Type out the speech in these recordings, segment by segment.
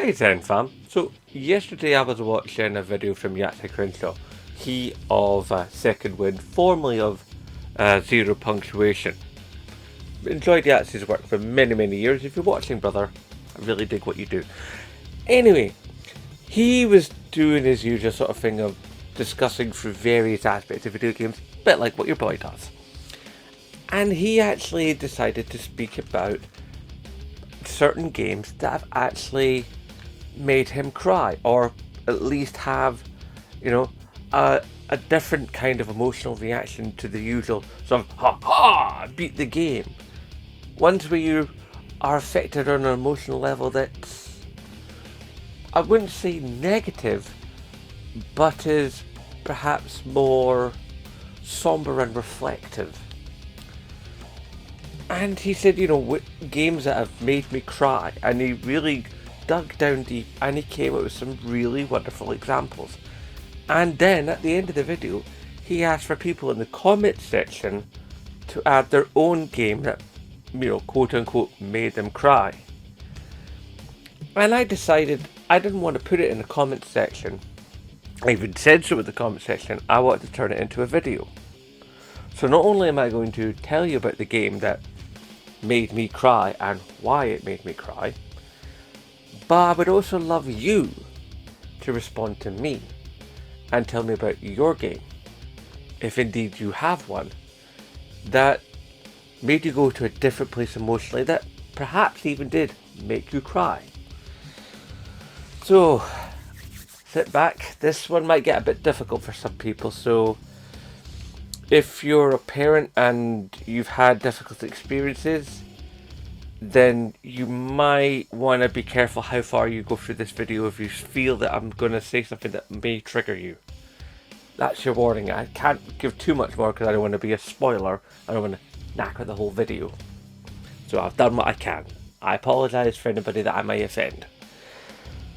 Hey Zen fam. So yesterday I was watching a video from Yahtzee, he of Second Wind, formerly of Zero Punctuation. Enjoyed Yahtzee's work for many years. If you're watching, brother, I really dig what you do. Anyway, he was doing his usual sort of thing of discussing through various aspects of video games, a bit like what your boy does. And he actually decided to speak about certain games that have actually made him cry, or at least have, a different kind of emotional reaction to the usual sort of ha beat the game. Ones where you are affected on an emotional level that's, I wouldn't say negative, but is perhaps more somber and reflective. And he said, games that have made me cry, and he really dug down deep and he came up with some really wonderful examples. And then at the end of the video, he asked for people in the comment section to add their own game that, quote unquote, made them cry. And I decided I didn't want to put it in the comment section. I even said so in the comment section. I wanted to turn it into a video. So not only am I going to tell you about the game that made me cry and why it made me cry, but I would also love you to respond to me and tell me about your game, if indeed you have one, that made you go to a different place emotionally, that perhaps even did make you cry. So, sit back. This one might get a bit difficult for some people, so if you're a parent and you've had difficult experiences, then you might want to be careful how far you go through this video if you feel that I'm going to say something that may trigger you. That's your warning. I can't give too much more because I don't want to be a spoiler. I don't want to knock out the whole video. So I've done what I can. I apologise for anybody that I may offend.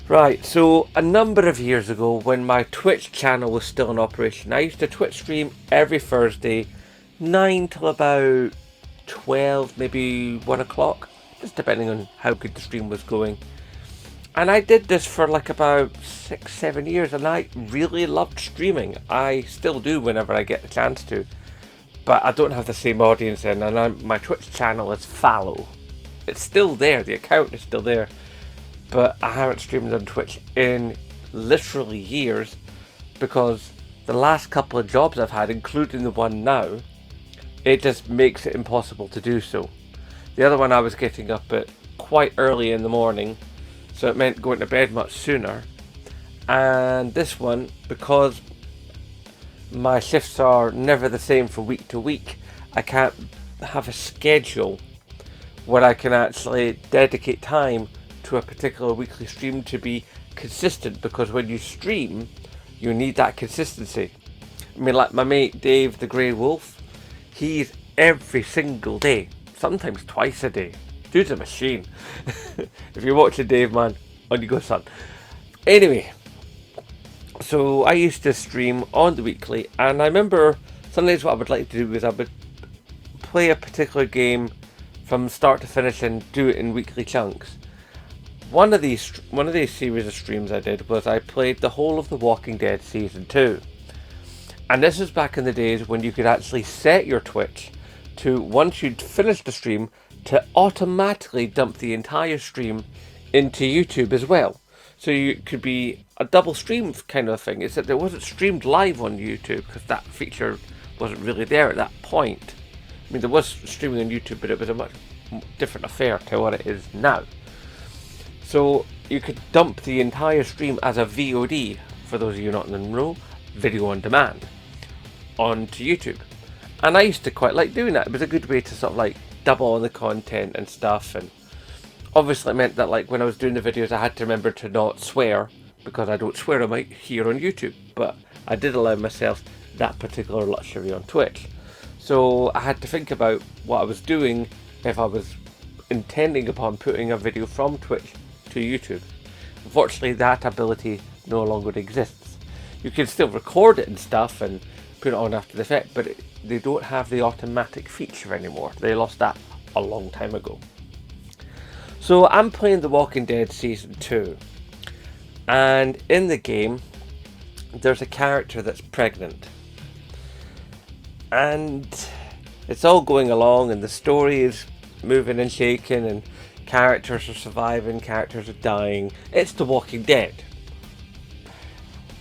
Right, so a number of years ago, when my Twitch channel was still in operation, I used to Twitch stream every Thursday, 9 till about 12, maybe 1 o'clock, just depending on how good the stream was going. And I did this for like about 6-7 years, and I really loved streaming. I still do whenever I get the chance to, but I don't have the same audience in, and my Twitch channel is fallow. It's still there, the account is still there, but I haven't streamed on Twitch in literally years, because the last couple of jobs I've had, including the one now, it just makes it impossible to do so. The other one I was getting up at quite early in the morning, so it meant going to bed much sooner. And this one, because my shifts are never the same from week to week, I can't have a schedule where I can actually dedicate time to a particular weekly stream to be consistent, because when you stream, you need that consistency. I mean, like my mate Dave the Grey Wolf, he's every single day, sometimes twice a day. Dude's a machine. If you're watching Dave, man, on you go, son. Anyway, so I used to stream on the weekly, and I remember some days what I would like to do is I would play a particular game from start to finish and do it in weekly chunks. One of these series of streams I did was I played the whole of The Walking Dead Season 2. And this was back in the days when you could actually set your Twitch to, once you'd finished the stream, to automatically dump the entire stream into YouTube as well. So you could be a double stream kind of thing. It's that it wasn't streamed live on YouTube, because that feature wasn't really there at that point. I mean, there was streaming on YouTube, but it was a much different affair to what it is now. So you could dump the entire stream as a VOD, for those of you not in the know, video on demand, onto YouTube. And I used to quite like doing that. It was a good way to sort of like double on the content and stuff, and obviously it meant that like when I was doing the videos I had to remember to not swear, because I don't swear here on YouTube, but I did allow myself that particular luxury on Twitch. So I had to think about what I was doing if I was intending upon putting a video from Twitch to YouTube. Unfortunately, that ability no longer exists. You can still record it and stuff and put it on after the fact, but they don't have the automatic feature anymore. They lost that a long time ago. So I'm playing The Walking Dead Season 2, And in the game, there's a character that's pregnant. And it's all going along, and the story is moving and shaking, and characters are surviving, characters are dying. It's The Walking Dead.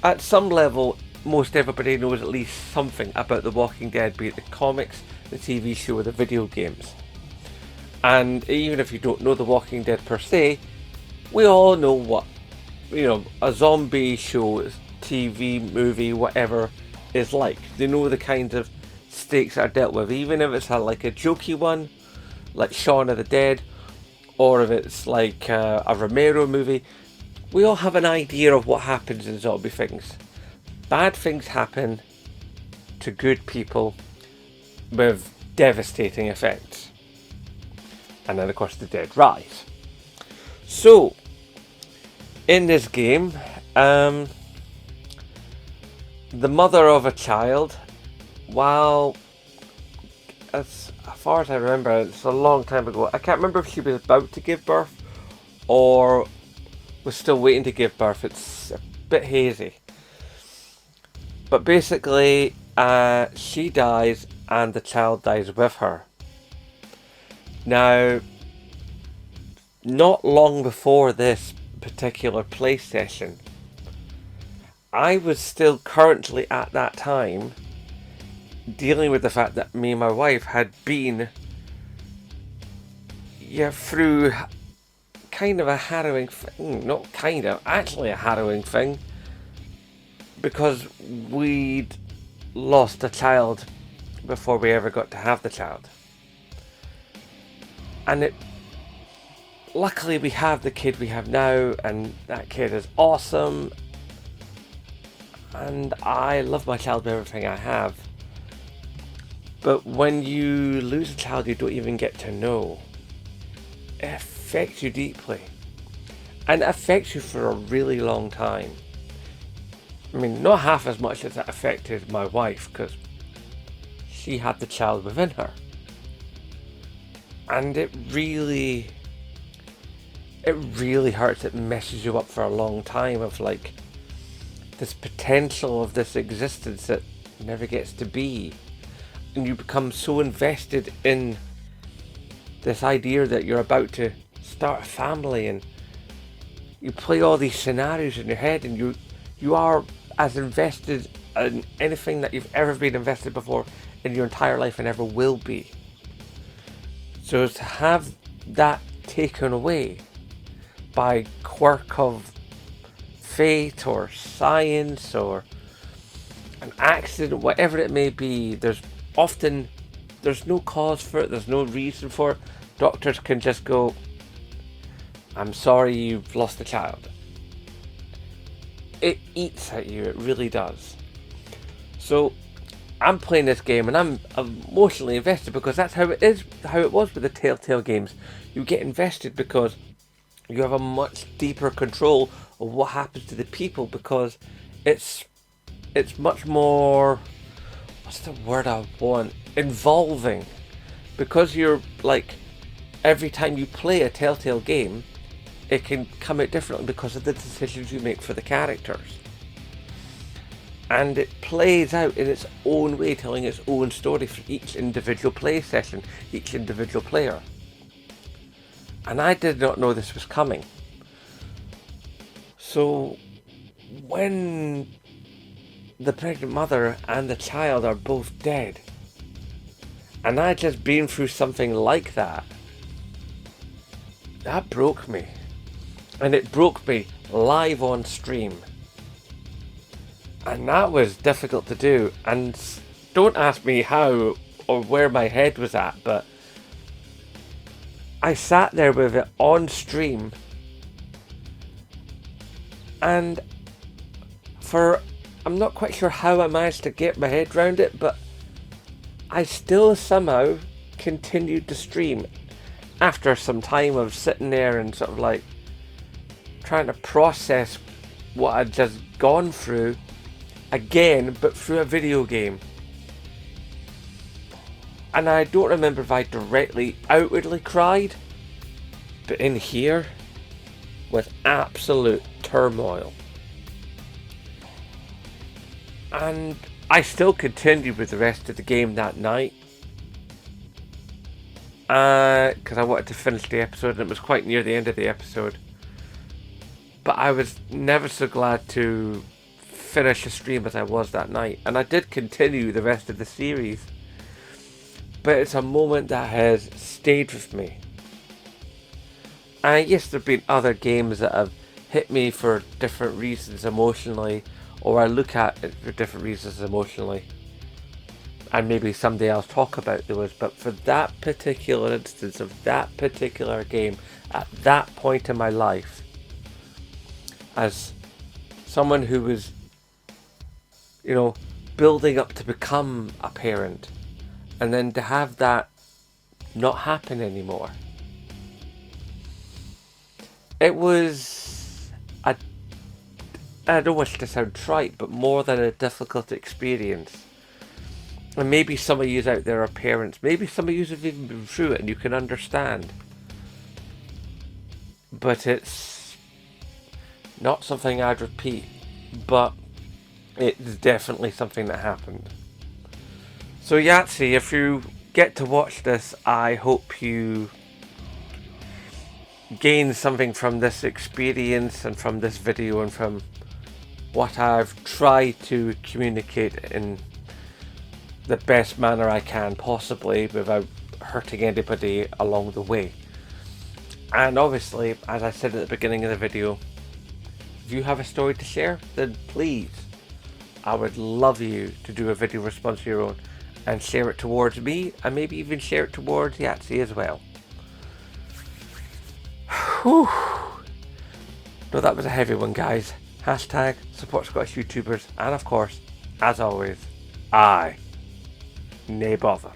At some level, most everybody knows at least something about The Walking Dead, be it the comics, the TV show, or the video games. And even if you don't know The Walking Dead per se, we all know what, a zombie show, TV, movie, whatever is like. They know the kinds of stakes that are dealt with, even if it's like a jokey one, like Shaun of the Dead, or if it's like a Romero movie. We all have an idea of what happens in zombie things. Bad things happen to good people with devastating effects. And then of course the dead rise. So, in this game, the mother of a child, while as far as I remember, it's a long time ago, I can't remember if she was about to give birth or was still waiting to give birth. It's a bit hazy. But basically, she dies and the child dies with her. Now, not long before this particular play session, I was still currently at that time dealing with the fact that me and my wife had been through kind of a harrowing thing. Not kind of, actually a harrowing thing, because we'd lost a child before we ever got to have the child. And luckily we have the kid we have now, and that kid is awesome, and I love my child with everything I have. But when you lose a child you don't even get to know, it affects you deeply, and it affects you for a really long time. I mean, not half as much as it affected my wife, because she had the child within her. And it really hurts. It messes you up for a long time, of like this potential of this existence that never gets to be. And you become so invested in this idea that you're about to start a family, and you play all these scenarios in your head, and you are as invested in anything that you've ever been invested before in your entire life and ever will be. So to have that taken away by quirk of fate or science or an accident, whatever it may be, there's no cause for it, there's no reason for it. Doctors can just go, I'm sorry you've lost a child. It eats at you, it really does. So I'm playing this game and I'm emotionally invested, because that's how it was with the Telltale games. You get invested because you have a much deeper control of what happens to the people, because it's much more, what's the word I want, involving. Because you're like, every time you play a Telltale game, it can come out differently because of the decisions you make for the characters. And it plays out in its own way, telling its own story for each individual play session, each individual player. And I did not know this was coming. So when the pregnant mother and the child are both dead, and I'd just been through something like that, that broke me. And it broke me live on stream. And that was difficult to do. And don't ask me how or where my head was at, but I sat there with it on stream. And I'm not quite sure how I managed to get my head around it, but I still somehow continued to stream after some time of sitting there and sort of like trying to process what I'd just gone through again, but through a video game. And I don't remember if I directly outwardly cried, but in here was absolute turmoil. And I still continued with the rest of the game that night. Because I wanted to finish the episode, and it was quite near the end of the episode. But I was never so glad to finish the stream as I was that night. And I did continue the rest of the series. But it's a moment that has stayed with me. And yes, there have been other games that have hit me for different reasons emotionally, or I look at it for different reasons emotionally. And maybe someday I'll talk about those. But for that particular instance of that particular game, at that point in my life, as someone who was, building up to become a parent, and then to have that not happen anymore, it was, I don't wish to sound trite, but more than a difficult experience. And maybe some of you out there are parents. Maybe some of you have even been through it and you can understand. But it's not something I'd repeat. But it's definitely something that happened. So Yahtzee, if you get to watch this, I hope you gain something from this experience and from this video and from what I've tried to communicate in the best manner I can possibly without hurting anybody along the way. And obviously, as I said at the beginning of the video, if you have a story to share, then please, I would love you to do a video response of your own and share it towards me, and maybe even share it towards Yahtzee as well. Whew. No, that was a heavy one, guys. Hashtag support Scottish YouTubers, and of course, as always, I nae bother.